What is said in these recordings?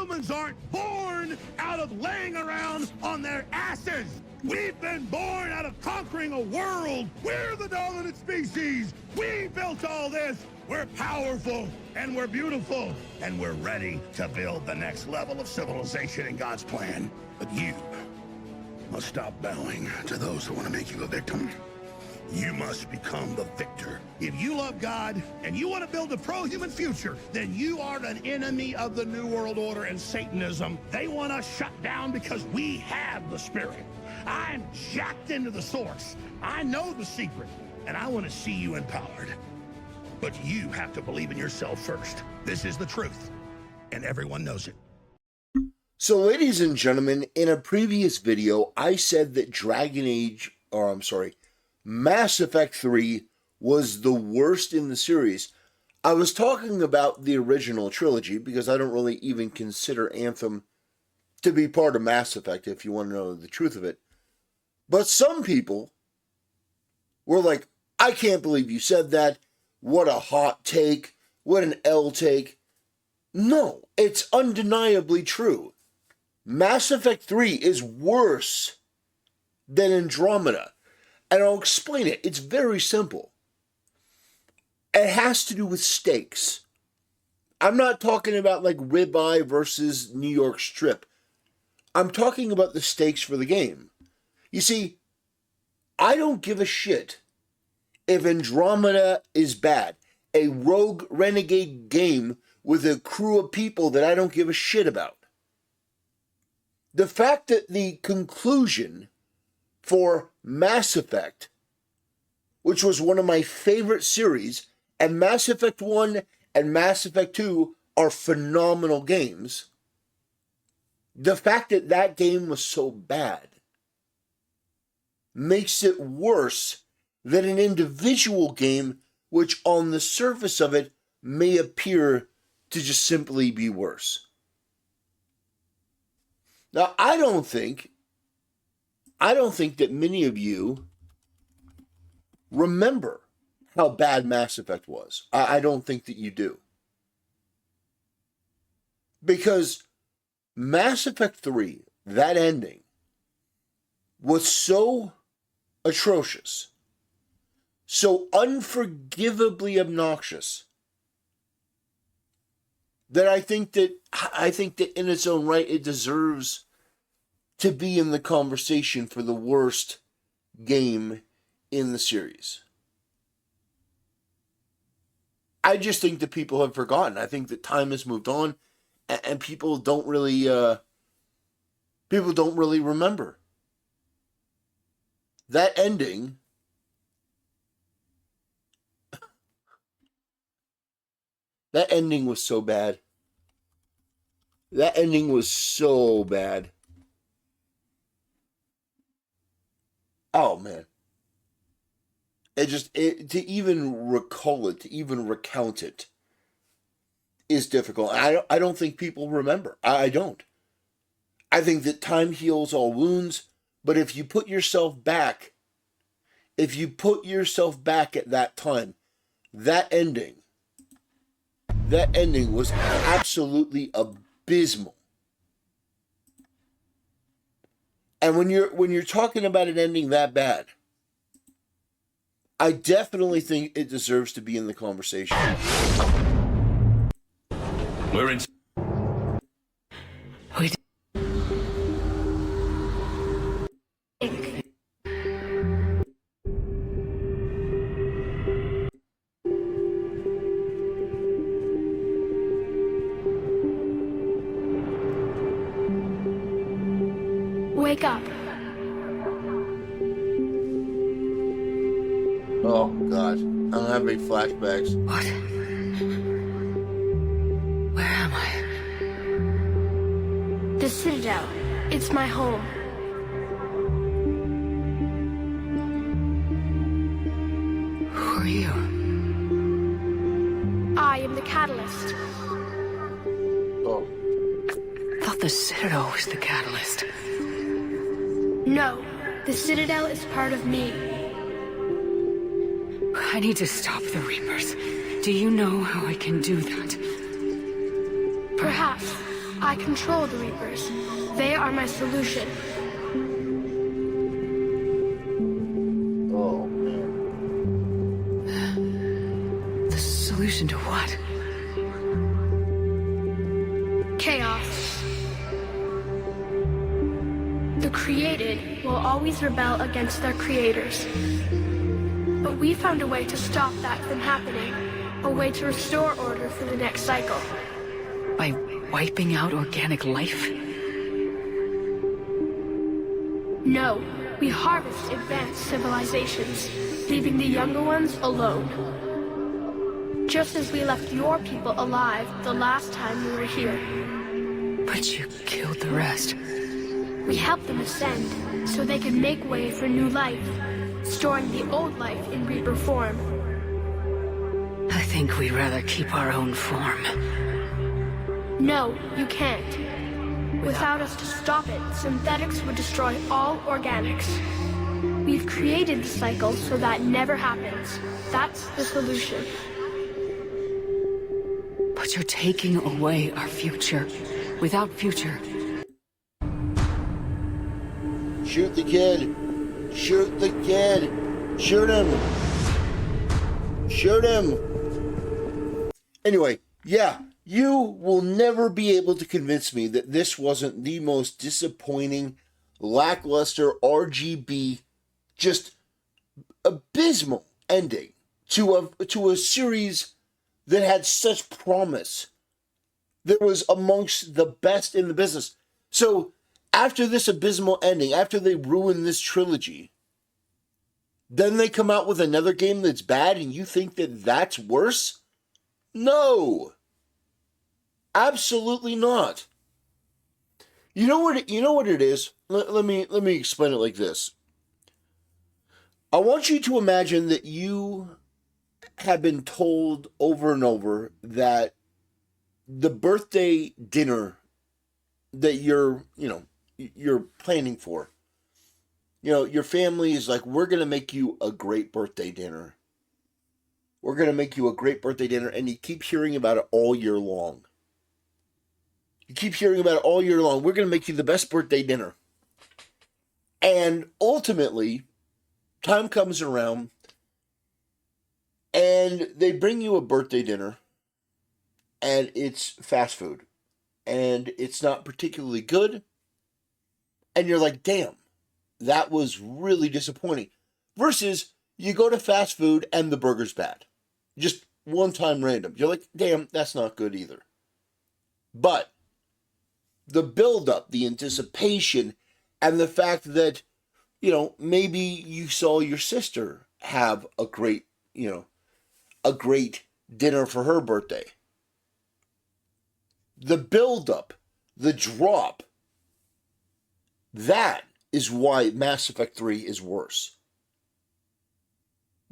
Humans aren't born out of laying around on their asses. We've been born out of conquering a world. We're the dominant species. We built all this. We're powerful, and we're beautiful, and we're ready to build the next level of civilization in God's plan. But you must stop bowing to those who want to make you a victim. You must become the victor. If you love God and you want to build a pro-human future, then you are an enemy of the New World Order and Satanism. They want us shut down because we have the spirit. I'm jacked into the source. I know the secret, and I want to see you empowered. But you have to believe in yourself first. This is the truth, and everyone knows it. So, ladies and gentlemen, in a previous video, I said that Mass Effect 3 was the worst in the series. I was talking about the original trilogy because I don't really even consider Anthem to be part of Mass Effect, if you want to know the truth of it. But some people were like, I can't believe you said that. What a hot take. What an L take. No, it's undeniably true. Mass Effect 3 is worse than Andromeda. And I'll explain it. It's very simple. It has to do with stakes. I'm not talking about like ribeye versus New York strip. I'm talking about the stakes for the game. You see, I don't give a shit if Andromeda is bad. A rogue renegade game with a crew of people that I don't give a shit about. The fact that the conclusion for Mass Effect, which was one of my favorite series, and Mass Effect 1 and Mass Effect 2 are phenomenal games. The fact that that game was so bad makes it worse than an individual game which on the surface of it may appear to just simply be worse. Now, I don't think that many of you remember how bad Mass Effect was. I don't think that you do. Because Mass Effect 3, that ending, was so atrocious, so unforgivably obnoxious, that I think that in its own right it deserves to be in the conversation for the worst game in the series. I just think that people have forgotten. I think that time has moved on, and people don't really remember. That ending was so bad. That ending was so bad. Oh, man. To even recall it, to even recount it, is difficult. I don't think people remember. I don't. I think that time heals all wounds, but if you put yourself back at that time, that ending was absolutely abysmal. And when you're talking about an ending that bad, I definitely think it deserves to be in the conversation. We're in. Wake up. Oh, God. I'm having flashbacks. What? Where am I? The Citadel. It's my home. Who are you? I am the Catalyst. Oh. I thought the Citadel was the catalyst. No, the Citadel is part of me. I need to stop the Reapers. Do you know how I can do that? Perhaps, I control the Reapers. They are my solution. Oh, man. The solution to what? Chaos. The created will always rebel against their creators. But we found a way to stop that from happening. A way to restore order for the next cycle. By wiping out organic life? No, we harvest advanced civilizations, leaving the younger ones alone. Just as we left your people alive the last time we were here. But you killed the rest. We helped them ascend, so they could make way for new life, storing the old life in Reaper form. I think we'd rather keep our own form. No, you can't. Without us to stop it, synthetics would destroy all organics. We've created the cycle so that never happens. That's the solution. But you're taking away our future. Without future. Shoot the kid. Shoot the kid. Shoot him. Shoot him. Anyway, yeah, you will never be able to convince me that this wasn't the most disappointing, lackluster, RGB, just abysmal ending to a series that had such promise, that was amongst the best in the business. So, after this abysmal ending, after they ruin this trilogy, then they come out with another game that's bad and you think that that's worse? No. Absolutely not. You know what it is? Let me explain it like this. I want you to imagine that you have been told over and over that the birthday dinner that you're planning for, your family is like, we're going to make you a great birthday dinner. We're going to make you a great birthday dinner, and you keep hearing about it all year long. You keep hearing about it all year long. We're going to make you the best birthday dinner. And ultimately, time comes around, and they bring you a birthday dinner, and it's fast food. And it's not particularly good. And you're like, damn, that was really disappointing. Versus, you go to fast food and the burger's bad. Just one time random. You're like, damn, that's not good either. But the build-up, the anticipation, and the fact that, maybe you saw your sister have a great dinner for her birthday. The build-up, the drop, that is why Mass Effect 3 is worse.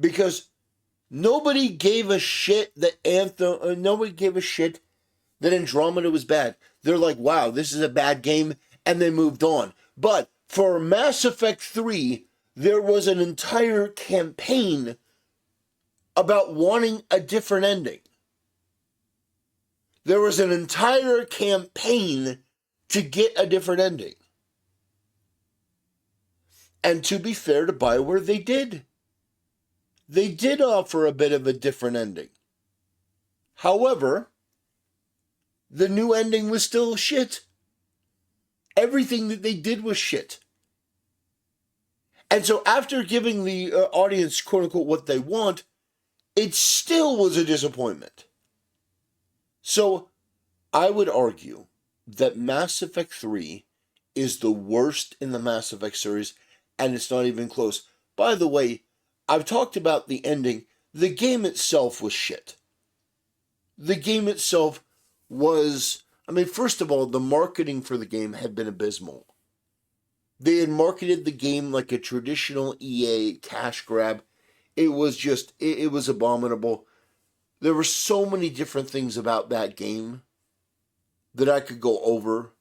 Because nobody gave a shit that Andromeda was bad. They're like, wow, this is a bad game, and they moved on. But for Mass Effect 3, there was an entire campaign about wanting a different ending. There was an entire campaign to get a different ending. And to be fair to BioWare, they did. They did offer a bit of a different ending. However, the new ending was still shit. Everything that they did was shit. And so after giving the audience, quote unquote, what they want, it still was a disappointment. So I would argue that Mass Effect 3 is the worst in the Mass Effect series, and it's not even close. By the way, I've talked about the ending. The game itself was shit. The game itself was, first of all, the marketing for the game had been abysmal. They had marketed the game like a traditional EA cash grab. It was just, it was abominable. There were so many different things about that game that I could go over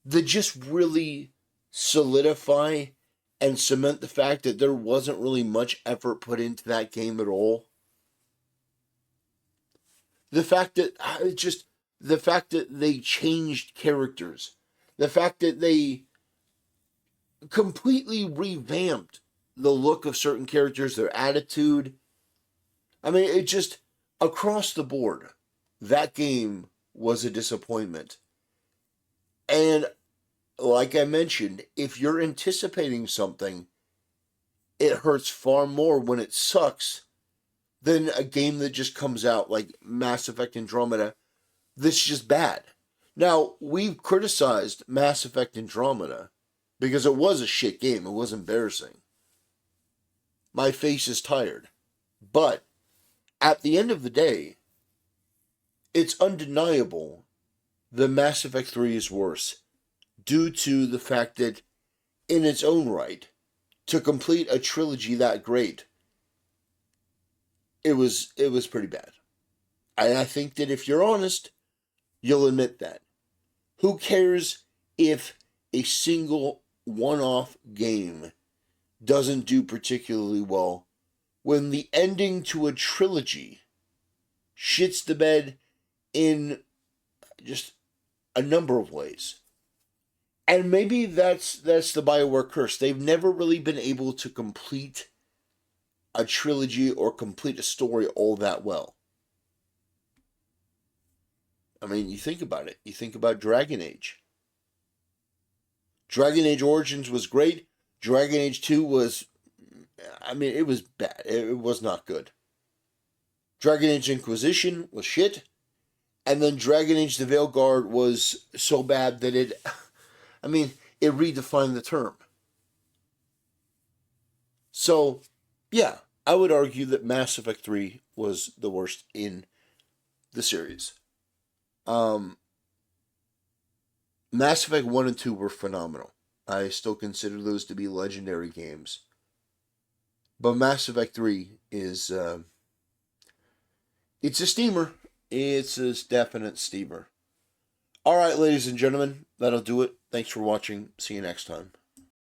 that just really solidify and cement the fact that there wasn't really much effort put into that game at all. The fact that the fact that they changed characters, the fact that they completely revamped the look of certain characters, their attitude. I mean, it just, across the board, that game was a disappointment. And like I mentioned, if you're anticipating something, it hurts far more when it sucks than a game that just comes out like Mass Effect Andromeda that's just bad. Now, we've criticized Mass Effect Andromeda because it was a shit game. It was embarrassing. My face is tired. But at the end of the day, it's undeniable that Mass Effect 3 is worse due to the fact that, in its own right, to complete a trilogy that great, it was pretty bad. And I think that if you're honest, you'll admit that. Who cares if a single one-off game doesn't do particularly well when the ending to a trilogy shits the bed in just a number of ways? And maybe that's the BioWare curse. They've never really been able to complete a trilogy or complete a story all that well. I mean, you think about it. You think about Dragon Age. Dragon Age Origins was great. Dragon Age 2 was, I mean, it was bad. It was not good. Dragon Age Inquisition was shit. And then Dragon Age The Veilguard was so bad that it redefined the term. So, yeah, I would argue that Mass Effect 3 was the worst in the series. Mass Effect 1 and 2 were phenomenal. I still consider those to be legendary games. But Mass Effect 3 is, it's a steamer. It's a definite steamer. Alright, ladies and gentlemen, that'll do it. Thanks for watching. See you next time.